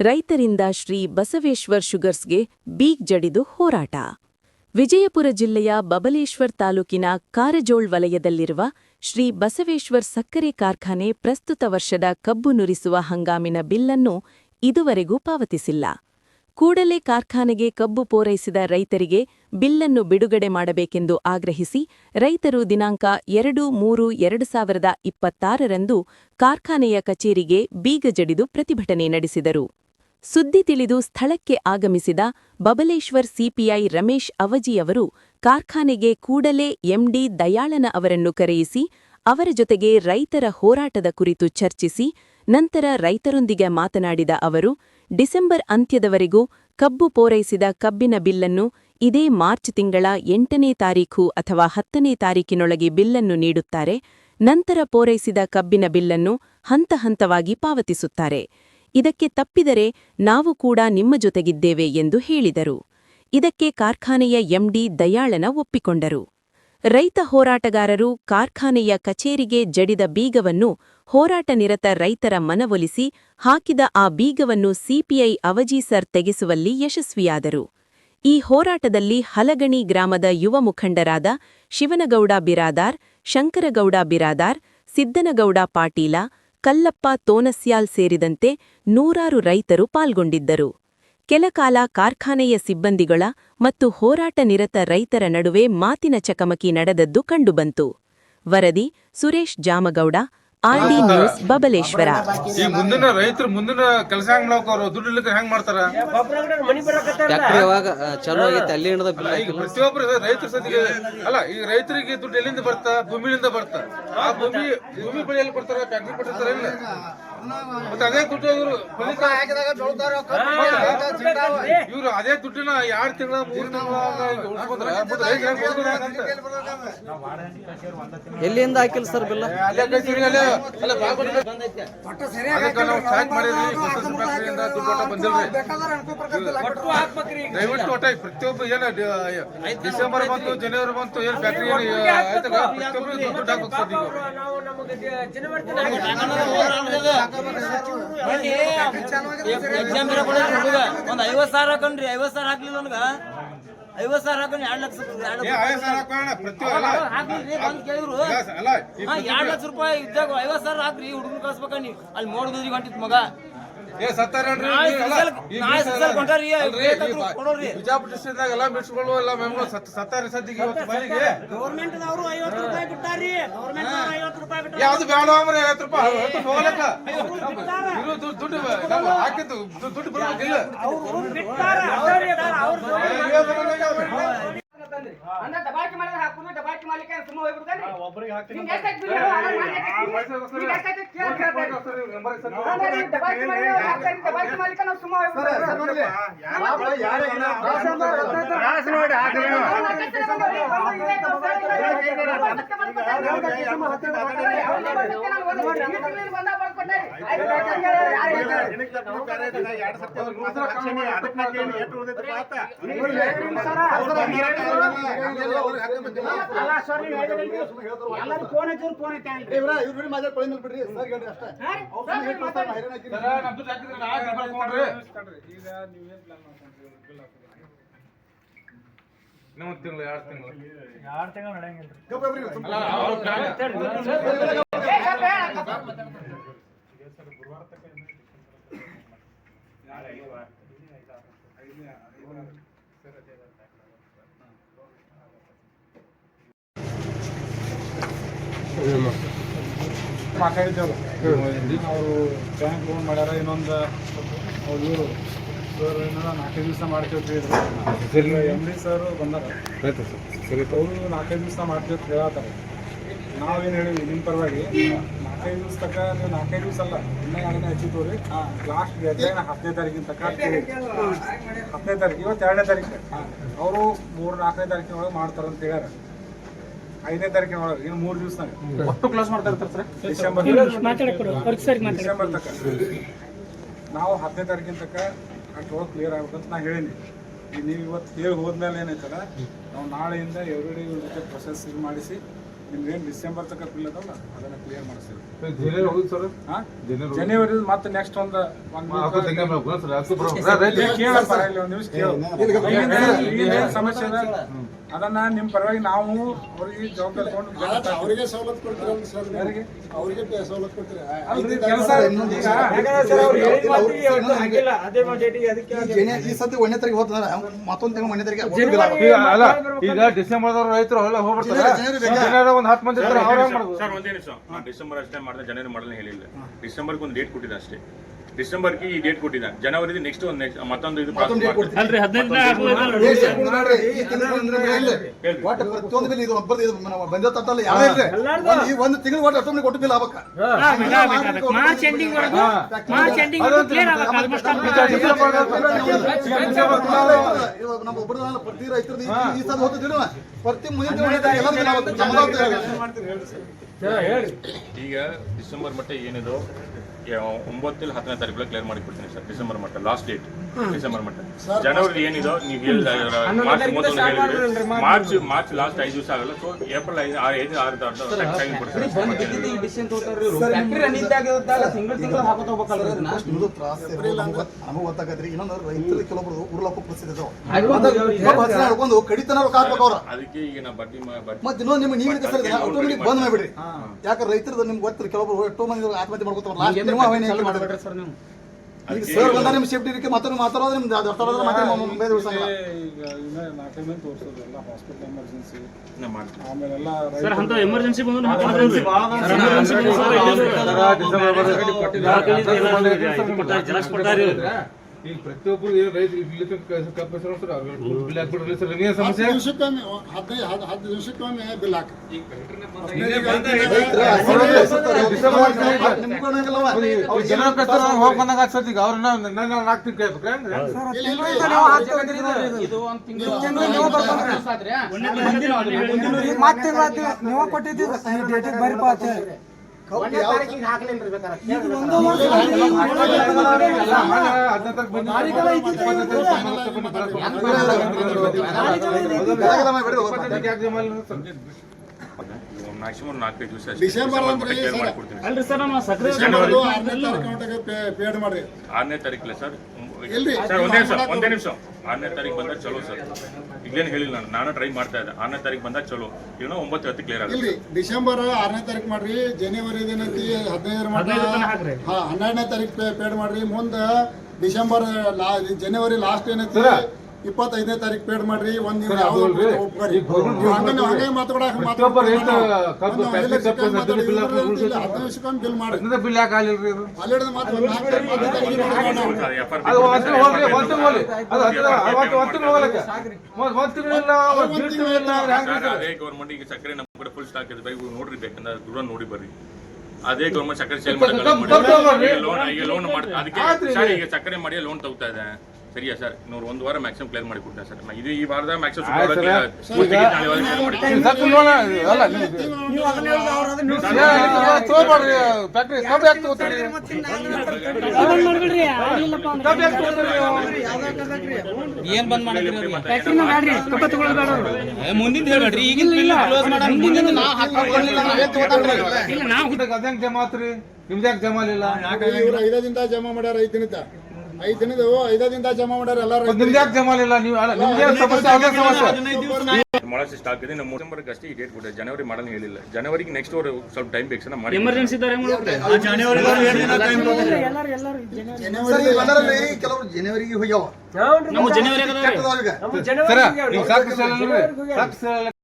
ರೈತರಿಂದ ಶ್ರೀ ಬಸವೇಶ್ವರ್ ಶುಗರ್ಸ್ಗೆ ಬೀಗ್ ಜಡಿದು ಹೋರಾಟ. ವಿಜಯಪುರ ಜಿಲ್ಲೆಯ ಬಬಲೇಶ್ವರ್ ತಾಲೂಕಿನ ಕಾರಜೋಳ್ ವಲಯದಲ್ಲಿರುವ ಶ್ರೀ ಬಸವೇಶ್ವರ್ ಸಕ್ಕರೆ ಕಾರ್ಖಾನೆ ಪ್ರಸ್ತುತ ವರ್ಷದ ಕಬ್ಬು ನುರಿಸುವ ಹಂಗಾಮಿನ ಬಿಲ್ಲನ್ನು ಇದುವರೆಗೂ ಪಾವತಿಸಿಲ್ಲ. ಕೂಡಲೇ ಕಾರ್ಖಾನೆಗೆ ಕಬ್ಬು ಪೂರೈಸಿದ ರೈತರಿಗೆ ಬಿಲ್ಲನ್ನು ಬಿಡುಗಡೆ ಮಾಡಬೇಕೆಂದು ಆಗ್ರಹಿಸಿ ರೈತರು ದಿನಾಂಕ 2/3/2026ರಂದು ಕಾರ್ಖಾನೆಯ ಕಚೇರಿಗೆ ಬೀಗ ಜಡಿದು ಪ್ರತಿಭಟನೆ ನಡೆಸಿದರು. ಸುದ್ದಿ ತಿಳಿದು ಸ್ಥಳಕ್ಕೆ ಆಗಮಿಸಿದ ಬಬಲೇಶ್ವರ್ ಸಿಪಿಐ ರಮೇಶ್ ಅವಜಿಯವರು ಕಾರ್ಖಾನೆಗೆ ಕೂಡಲೇ ಎಂಡಿ ದಯಾಳನ ಅವರನ್ನು ಕರೆಯಿಸಿ ಅವರ ಜೊತೆಗೆ ರೈತರ ಹೋರಾಟದ ಕುರಿತು ಚರ್ಚಿಸಿ ನಂತರ ರೈತರೊಂದಿಗೆ ಮಾತನಾಡಿದ ಅವರು, ಡಿಸೆಂಬರ್ ಅಂತ್ಯದವರೆಗೂ ಕಬ್ಬು ಪೂರೈಸಿದ ಕಬ್ಬಿನ ಬಿಲ್ಲನ್ನು ಇದೇ ಮಾರ್ಚ್ ತಿಂಗಳ 8ನೇ ತಾರೀಖು ಅಥವಾ 10ನೇ ತಾರೀಕಿನೊಳಗೆ ಬಿಲ್ಲನ್ನು ನೀಡುತ್ತಾರೆ. ನಂತರ ಪೂರೈಸಿದ ಕಬ್ಬಿನ ಬಿಲ್ಲನ್ನು ಹಂತಹಂತವಾಗಿ ಪಾವತಿಸುತ್ತಾರೆ. ಇದಕ್ಕೆ ತಪ್ಪಿದರೆ ನಾವು ಕೂಡ ನಿಮ್ಮ ಜೊತೆಗಿದ್ದೇವೆ ಎಂದು ಹೇಳಿದರು. ಇದಕ್ಕೆ ಕಾರ್ಖಾನೆಯ ಎಂಡಿ ದಯಾಳನ ಒಪ್ಪಿಕೊಂಡರು. ರೈತ ಹೋರಾಟಗಾರರು ಕಾರ್ಖಾನೆಯ ಕಚೇರಿಗೆ ಜಡಿದ ಬೀಗವನ್ನು ಹೋರಾಟ ನಿರತ ರೈತರ ಮನವೊಲಿಸಿ ಹಾಕಿದ ಆ ಬೀಗವನ್ನು ಸಿಪಿಐ ಅವಜಿ ಸರ್ ತೆಗೆಸುವಲ್ಲಿ ಯಶಸ್ವಿಯಾದರು. ಈ ಹೋರಾಟದಲ್ಲಿ ಹಲಗಣಿ ಗ್ರಾಮದ ಯುವ ಮುಖಂಡರಾದ ಶಿವನಗೌಡ ಬಿರಾದಾರ್, ಶಂಕರಗೌಡ ಬಿರಾದಾರ್, ಸಿದ್ದನಗೌಡ ಪಾಟೀಲ, ಕಲ್ಲಪ್ಪ ತೋನಸ್ಯಾಲ್ ಸೇರಿದಂತೆ ನೂರಾರು ರೈತರು ಪಾಲ್ಗೊಂಡಿದ್ದರು. ಕೆಲಕಾಲ ಕಾರ್ಖಾನೆಯ ಸಿಬ್ಬಂದಿಗಳ ಮತ್ತು ಹೋರಾಟ ನಿರತ ರೈತರ ನಡುವೆ ಮಾತಿನ ಚಕಮಕಿ ನಡೆದದ್ದು ಕಂಡುಬಂತು. ವರದಿ ಸುರೇಶ್ ಜಾಮಗೌಡ, ಆರ್ಡಿ ನ್ಯೂಸ್, ಬಬಲೇಶ್ವರ. ಈ ಮುಂದಿನ ರೈತರು ಮುಂದಿನ ಕೆಲಸ ಹೆಂಗ್ ಮಾಡ್ಕೋರು, ದುಡ್ಡು ಇಲ್ಲಕ್ಕೆ ಹೆಂಗ್ ಮಾಡ್ತಾರ? ಪ್ರತಿಯೊಬ್ಬರು ರೈತರ ಸದಿಗೆ ಅಲ್ಲ, ಈಗ ರೈತರಿಗೆ ದುಡ್ಡು ಎಲ್ಲಿಂದ ಬರ್ತಾ? ಭೂಮಿಯಿಂದ ಬರ್ತಾ. ಆ ಭೂಮಿ ಬಳಿ ಎಲ್ಲಿ ಕೊಡ್ತಾರ? ಫ್ಯಾಕ್ಟ್ರಿ ಕೊಟ್ಟಿರ್ತಾರ ಇಲ್ಲ? ಮತ್ತೆ ಅದೇ ದುಡ್ಡು ಇವ್ರು ಅದೇ ದುಡ್ಡಿನ 2 ತಿಂಗಳ 3 ತಿಂಗಳ ಎಲ್ಲಿಂದ ಹಾಕಿಲ್ಲ ಸರ್ ಬಿಲ್ಲ? ದಯವಿಟ್ಟು ಒಟ್ಟ ಪ್ರತಿಯೊಬ್ಬ ಏನ ಡಿಸೆಂಬರ್ ಬಂತು, ಜನವರಿ ಬಂತು, ಏನ್ ಫ್ಯಾಕ್ಟ್ರಿ ದುಡ್ಡು ಹಾಕೋದು ಒಂದ್ 50,000 ಹಾಕೊಂಡ್ರಿ, 50,000 ಹಾಕ್ಲಿಲ್ಲ ನನಗ. 50,000 ಹಾಕೊಂಡ್ 2 ಲಕ್ಷ ₹2 ಲಕ್ಷ ರೂಪಾಯಿ ಇದ್ದಾಗ 50,000 ಹಾಕ್ರಿ, ಹುಡುಗರು ಕಳ್ಸ್ಬೇಕ. ನೀವು ಅಲ್ಲಿ ಮೋಡದ್ರಿ ಗಂಟಿತ್ ಮಗ ಬಿಜಾಪುರ ಡಿಸ್ಟ್ರಿಕ್ಟ್ನಾಗ ಎಲ್ಲ ಮಿಟ್ಸ್ಗಳು ಎಲ್ಲ ಮೆಮ್ಗಳು ಸತ್ತಾರ ಸದ್ದಿಗೆ ಇವತ್ತು ಬಾರಿಗೆ ಯಾವ್ದು ಬೇಡ ಅಂದ್ರೆ 50 ರೂಪಾಯಿ ಹೋಗ್ಲಕ್ಕ ದುಡ್ಡು ಹಾಕಿದ್ದು ದುಡ್ಡು ಬರೋದಿಲ್ಲ. ದಬಾಕಿ ಮಾಡಿದ್ರೆ ಹಾಕುದು, ದಬಾಕಿ ಮಾಡ್ಲಿಕ್ಕೆ ಸುಮ್ಮ ಹೋಗ್ಬಿಡ್ತಾನೆ. ದಬಾಕಿ ಮಾಡ್ಲಿಕ್ಕೆ ನಾವು ಸುಮ್ಮ ಇನ್ನೊಂದು ತಿಂಗಳು 2 ತಿಂಗಳು ನಡೆಯಂಗಿಲ್ಲ. ಮಾತಾಡಿದ್ದೇವೆ. ಅವರು ಬ್ಯಾಂಕ್ ಲೋನ್ ಮಾಡ್ಯಾರ. ಇನ್ನೊಂದು ಅವ್ರು ಇವರು ಸರ್ 4-5 ದಿವಸ ಮಾಡ್ತೀವಿ ಎಮ್ ಡಿ ಸರ್ ಬಂದಾರ. ಅವರು 4-5 ದಿವಸ ಮಾಡ್ತೀವಿ ಅಂತ ಹೇಳತ್ತಾರೆ. ನಾವೇನು ಹೇಳಿವಿ ನಿಮ್ಮ ಪರವಾಗಿ 4-5 ದಿವಸ ತನಕ ನೀವು 4-5 ದಿವಸ ಅಲ್ಲ, ಇನ್ನೂ ಯಾರನ್ನ ಹಚ್ಚಿತ್ತು ರೀ. ಲಾಸ್ಟ್ ಡೆಡ್ಲೈನ್ 10ನೇ ತಾರೀಕಿನ ತನಕ 10ನೇ ತಾರೀಕು, ಇವತ್ತು 2ನೇ ತಾರೀಕು. ಅವರು 3-4ನೇ ತಾರೀಕಿನೊಳಗೆ ಮಾಡ್ತಾರಂತ ಹೇಳ್ಯಾರ. 5ನೇ ತಾರೀಕಿನ ಒಳಗೆ ಇನ್ನು 3 ದಿವಸನಾಗ ಒಟ್ಟು ಕ್ಲಾಸ್ ಮಾಡ್ತಾ ಇರ್ತಾರೆ ಸರ್. ಡಿಸೆಂಬರ್ ತನಕ ನಾವು 10ನೇ ತಾರೀಕಿನ ತನಕ ಅಷ್ಟೊಳಗೆ ಕ್ಲಿಯರ್ ಆಗ್ಬೇಕಂತ ನಾ ಹೇಳೀನಿ. ಈಗ ನೀವು ಇವತ್ತು ಹೇಳಿ ಹೋದ್ಮೇಲೆ ಏನೈತಲ್ಲ, ನಾವು ನಾಳೆಯಿಂದ ಎವ್ರಿಡೇ ಜೊತೆ ಪ್ರೊಸೆಸ್ ಇದು ಮಾಡಿಸಿ ನಿಮ್ಗೇನು ಡಿಸೆಂಬರ್ ತನಕ ಬಿಲ್ ಅದಲ್ಲ ಅದನ್ನು ಕ್ಲಿಯರ್ ಮಾಡಿಸ್ತೀವಿ. ಜನವರಿ ಮತ್ತೆ ನೆಕ್ಸ್ಟ್ ಒಂದು ಸಮಸ್ಯೆ ಇದೆ ಅದನ್ನ ನಿಮ್ಮ ಪರವಾಗಿ ನಾವು ಅವ್ರಿಗೆ ಜವಾಬ್ದಾರಿ ತಗೊಂಡು ಅವರಿಗೆ ಸವಲತ್ತು ಕೊಡ್ತೀರಲ್ಲ ಸರ್, ಅವರಿಗೆ ಸವಲತ್ತು ಕೊಡ್ತೀರಾ? ಅಲ್ರಿ ಕೆಲಸ ಈ ಸತಿ 1ನೇ ತಾರೀಕು ಹೋಗ್ತದ, ಮತ್ತೊಂದು ತಿಂಗಳು 1ನೇ ತಾರೀಕು ಅಲ್ಲ, ಈಗ ಡಿಸೆಂಬರ್ ರೈತರು ಎಲ್ಲ ಹೋಗ್ಬಿಡ್ತಾರೆ. ಒಂದು 10 ಮಂದಿ ಇರ್ತಾರೆ, ಅವ್ರು ಹೆಂಗ್ ಮಾಡೋದು? ಸರ್ ಒಂದೇ ನಿಮಿಷ, ನಾನು ಡಿಸೆಂಬರ್ ಅಷ್ಟೇ ಮಾಡಿದೆ, ಜನವರಿ ಮಾಡಲು ಹೇಳಿಲ್ಲ. ಡಿಸೆಂಬರ್ಗೆ ಒಂದು ಡೇಟ್ ಕೊಟ್ಟಿದ್ದೆ ಅಷ್ಟೇ. ಡಿಸೆಂಬರ್ಗೆ ಈ ಡೇಟ್ ಕೊಟ್ಟಿದ್ದ, ಜನವರಿ ನೆಕ್ಸ್ಟ್ ಮತ್ತೊಂದು ಇದು ಪ್ರತಿಯೊಂದು ಬಿಲ್ ಇದು ಒಬ್ಬರು ಇದು ಬಂದ ತಟ್ಟಲ್ಲ ಯಾವೇ ಈ ಒಂದು ತಿಂಗಳು ಒಟ್ಟು ಅಷ್ಟೊಂದು ಕೊಟ್ಟು ಬಿಲ್ ಆಗ್ಬೇಕ. ನಮ್ಮ ಒಬ್ಬರು ಪ್ರತಿ ರೈತರದ್ದು ಈ ಸಲ ಹೋಗ್ತಿದ್ರು ಪ್ರತಿ ಮುಂದಿನ ಈಗ ಡಿಸೆಂಬರ್ ಮಟ್ಟ ಏನಿದು 9 ಇಲ್ಲ 10ನೇ ತಾರೀಕು ಕ್ಲಿಯರ್ ಮಾಡಿ ಕೊಡ್ತೀನಿ ಸರ್. ಡಿಸೆಂಬರ್ ಮಟ್ಟ ಲಾಸ್ಟ್ ಡೇಟ್ ಡಿಸೆಂಬರ್ ಮಟ್ಟ. ಜನವರಿ ಏನಿದೋ ನೀವು ಹೇಳಿದ ಮಾರ್ಚ್ 31 ಹೇಳಿದ್ರಿ, ಮಾರ್ಚ್ ಲಾಸ್ಟ್ 5 ದಿವಸ ಆಗಲ್ಲ. So April 5 ಗೊತ್ತಾಗತ್ರಿ. ಇನ್ನೊಂದು ರೈತರು ಕೆಲವೊಬ್ರು ಉರ್ಲಕ್ಕೂ ಪರಿಸ್ಥಿತಿ ಇದಾವೆ, ಕಡಿತನ ಹಾಕ್ಬೇಕು ಅವ್ರ. ಅದಕ್ಕೆ ಈಗ ನಾ ಬಡ್ಡಿ ಮತ್ತೆ ಇನ್ನೊಂದು ನಿಮ್ಗೆ ನೀವು ಆಟೋಮೆಟಿಕ್ ಬಂದ್ ಮಾಡ್ಬಿಡ್ರಿ. ಯಾಕಂದ್ರೆ ರೈತರದ್ದು ನಿಮ್ಗೆ ಗೊತ್ತಿರಿ, ಕೆಲವೊಬ್ರು ಎಷ್ಟೋ ಮಂದಿ ಆತ್ಮಹತ್ಯೆ ಮಾಡ್ಕೊತಾರ. ಸರ್ ಬಂದ ನಿಮ್ ಸೇಫ್ಟಿ ಇರಕ್ಕೆ ಮಾತಾಡೋದು ನಿಮ್ದು ಮುಂಬೈ ಉಳಿಸಂಗಿಲ್ಲ. ಈಗ 4 ಮಂದಿ ತೋರಿಸೋದು ಎಲ್ಲ ಹಾಸ್ಪಿಟಲ್ ಎಮರ್ಜೆನ್ಸಿ, ಮಾಡ್ತೀನಿ. ಆಮೇಲೆಲ್ಲ ಸರ್ ಅಂತ ಎಮರ್ಜೆನ್ಸಿ ಬಂದು ಈಗ ಪ್ರತಿಯೊಬ್ಬರು ಏನು ರೈತರು ಸಮಸ್ಯೆ 10 ದಿವಸಕ್ಕೊಮ್ಮೆ ಬಿಲ್ ಹಾಕಿ. ಹೋಗಿ ಬಂದಾಗ ಆಗ್ತದೆ. ಈಗ ಅವ್ರನ್ನ ನನ್ನ ಹಾಕ್ತಿವಿ ನೀವು ಕೊಟ್ಟಿದ್ದೀವಿ ಬರೀಪ ಮ್ಯಾಕ್ಸಿಮಮ್ 4-5 ದಿವಸ ಡಿಸೆಂಬರ್ ಅಲ್ರಿ ಸರ್ ನಮ್ಮ ಸಕ್ರೆ 6ನೇ ತಾರೀಕಿಲ್ಲ ಸರ್. ಸರ್ ಒಂದೇ ನಿಮಿಷ 6ನೇ ತಾರೀಕು ಬಂದಾಗ ಚಲೋ ಸರ್. ಈಗೇನು ಹೇಳಿಲ್ಲ, ನಾನು ಟ್ರೈ ಮಾಡ್ತಾ ಇದ್ದೆ. 6ನೇ ತಾರೀಕು ಬಂದಾಗ ಚಲೋ, ಏನೋ 9-10 ಕ್ಲಿಯರ್ ಆಗುತ್ತೆ. ಡಿಸೆಂಬರ್ 6ನೇ ತಾರೀಕು ಮಾಡ್ರಿ, ಜನವರಿ 12ನೇ ತಾರೀಕು ಪೇಡ್ ಮಾಡ್ರಿ. ಮುಂದೆ ಡಿಸೆಂಬರ್ ಜನವರಿ ಲಾಸ್ಟ್ ಏನೈತಿ 25ನೇ ತಾರೀಕು ಪೇಡ್ ಮಾಡ್ರಿ. ಒಂದ್ ಬಿಲ್ ಮಾಡ್ರಿ. ಬಿಲ್ ಯಾಕೆ ಆಗಿಲ್ರಿ? ಅದೇ ಗೌರ್ಮೆಂಟ್ ಈಗ ಸಕ್ಕರೆ ನಮ್ಮ ಕಡೆ ಫುಲ್ ಸ್ಟಾಕ್ ಇದೆ, ಬೈ ನೋಡ್ರಿ, ಬೇಕಂದ್ರೆ ದೂರ ನೋಡಿ ಬರ್ರಿ. ಅದೇ ಗೌರ್ಮೆಂಟ್ ಸಕ್ಕರೆ ಸೇಲ್ ಲೋನ್ ಮಾಡ್ತಾ, ಅದಕ್ಕೆ ಸರ್ ಈಗ ಸಕ್ಕರೆ ಮಾಡಿ ಲೋನ್ ತಗೋತಾ ಇದೆ. ಸರಿಯಾ ಸರ್? ಇನ್ನೂರು 1 ವಾರ ಮ್ಯಾಕ್ಸಿಮಮ್ ಕ್ಲಿಯರ್ ಮಾಡಿ ಕೊಡ್ತೇನೆ ಸರ್. ಇದು ಈ ವಾರದಾಗ ಮ್ಯಾಕ್ಸಿಮಮ್ ಏನ್ ಬಂದ್ ಮಾಡಿದ್ರಿ? ಮುಂದಿನ ಹೇಳ್ಬೇಡ್ರಿ, ಈಗಿನ ಅದಂಗ್ ಜಮಾತ್ರಿ, ನಿಮ್ದ್ಯಾಕೆ ಜಮಾಲಿಲ್ಲ? 5 ದಿನದ ಜಮಾ ಮಾಡ್ಯಾರ. 5 ದಿನದ ಜಮಾ ಮಾಡ್ಯಾರ ಎಲ್ಲಾರು. ನಿಮ್ದ್ಯಾಕೆ ಜಮಾಲಿಲ್ಲ? ನೀವು ನಿಮ್ದೇ ಸಮಸ್ಯೆ, ಅದೇ ಸಮಸ್ಯೆ. ಮೊಳಸಿ ಸ್ಟಾಕ್ ಇದೆ. ನಮ್ಮ ಡಿಸೆಂಬರ್ಗೆ ಅಷ್ಟೇ ಈ ಡೇಟ್ ಕೊಟ್ಟೆ. ಜನವರಿ ಮಾಡಲು ಹೇಳಿಲ್ಲ. ಜನವರಿಗೆ ನೆಕ್ಸ್ಟ್ ಓವರ್ ಸ್ವಲ್ಪ ಟೈಮ್ ಬೇಕು ಸರ್. ಮಾಡಿ ಎಮರ್ಜೆನ್ಸಿ ಇದ್ದಾರೆ ಕೆಲವರು ಜನವರಿಗೆ ಹೋಗ್ಯಾವ. ನಮ್ಮ ಜನವರಿ ಸಾಕು